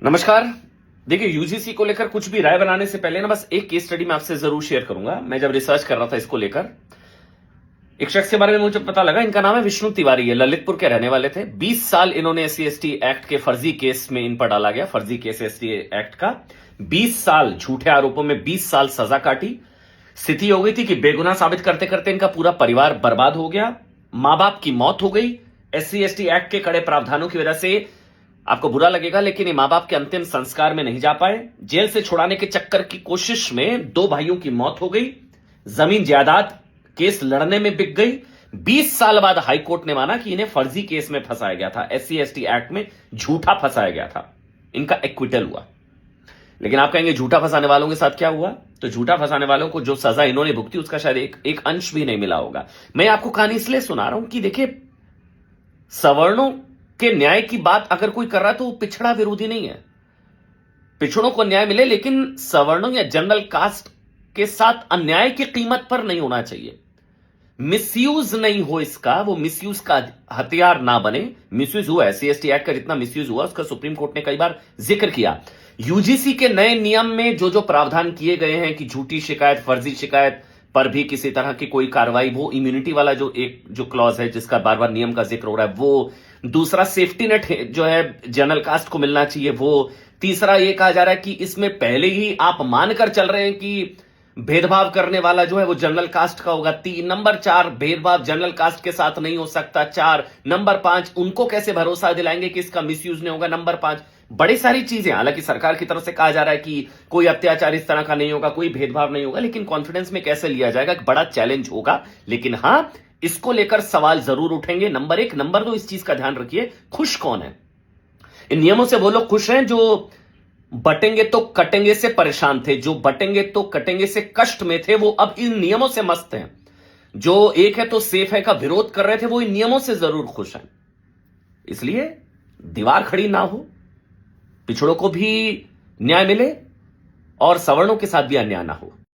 नमस्कार। देखिए, यूजीसी को लेकर कुछ भी राय बनाने से पहले ना बस एक केस स्टडी मैं आपसे जरूर शेयर करूंगा। मैं जब रिसर्च कर रहा था इसको लेकर, एक शख्स के बारे में मुझे पता लगा। इनका नाम है विष्णु तिवारी। ये ललितपुर के रहने वाले थे। 20 साल इन्होंने SC/ST एक्ट के फर्जी केस में इन पर डाला गया। फर्जी केस ST एक्ट का 20 साल झूठे आरोपों में 20 साल सजा काटी। स्थिति हो गई थी कि बेगुनाह साबित करते करते इनका पूरा परिवार बर्बाद हो गया। मां बाप की मौत हो गई। SC/ST एक्ट के कड़े प्रावधानों की वजह से आपको बुरा लगेगा, लेकिन ये मां बाप के अंतिम संस्कार में नहीं जा पाए। जेल से छुड़ाने के चक्कर की कोशिश में 2 भाइयों की मौत हो गई। जमीन जायदाद केस लड़ने में बिक गई। 20 साल बाद हाईकोर्ट ने माना कि इन्हें फर्जी केस में फंसाया गया था। SC/ST एक्ट में झूठा फंसाया गया था। इनका एक्विटल हुआ। लेकिन आप कहेंगे झूठा फंसाने वालों के साथ क्या हुआ? तो झूठा फंसाने वालों को जो सजा इन्होंने भुगती उसका शायद एक अंश भी नहीं मिला होगा। मैं आपको कहानी इसलिए सुना रहा हूं कि देखिए, सवर्णों के न्याय की बात अगर कोई कर रहा है तो वो पिछड़ा विरोधी नहीं है। पिछड़ों को न्याय मिले, लेकिन सवर्णों या जनरल कास्ट के साथ अन्याय की कीमत पर नहीं होना चाहिए। मिसयूज नहीं हो इसका, वो मिसयूज का हथियार ना बने। मिसयूज हुआ SC/ST एक्ट का, जितना मिसयूज हुआ उसका सुप्रीम कोर्ट ने कई बार जिक्र किया। यूजीसी के नए नियम में जो जो प्रावधान किए गए हैं कि झूठी शिकायत, फर्जी शिकायत पर भी किसी तरह की कोई कार्रवाई, वो इम्यूनिटी वाला जो क्लॉज है जिसका बार बार नियम का जिक्र हो रहा है, वो दूसरा सेफ्टी नेट जो है जनरल कास्ट को मिलना चाहिए, वो तीसरा ये कहा जा रहा है कि इसमें पहले ही आप मानकर चल रहे हैं कि भेदभाव करने वाला जो है वो जनरल कास्ट का होगा। 3 नंबर 4 भेदभाव जनरल कास्ट के साथ नहीं हो सकता। 4 नंबर 5 उनको कैसे भरोसा दिलाएंगे कि इसका मिसयूज नहीं होगा। नंबर 5 बड़ी सारी चीजें, हालांकि सरकार की तरफ से कहा जा रहा है कि कोई अत्याचार इस तरह का नहीं होगा, कोई भेदभाव नहीं होगा, लेकिन कॉन्फिडेंस में कैसे लिया जाएगा, एक बड़ा चैलेंज होगा। लेकिन हां, इसको लेकर सवाल जरूर उठेंगे। नंबर 1। नंबर 2, इस चीज का ध्यान रखिए, खुश कौन है इन नियमों से? वो लोग खुश हैं जो बटेंगे तो कटेंगे से परेशान थे, जो बटेंगे तो कटेंगे से कष्ट में थे, वो अब इन नियमों से मस्त हैं। जो एक है तो सेफ है का विरोध कर रहे थे, वो इन नियमों से जरूर खुश हैं। इसलिए दीवार खड़ी ना हो, पिछड़ों को भी न्याय मिले और सवर्णों के साथ भी अन्याय ना हो।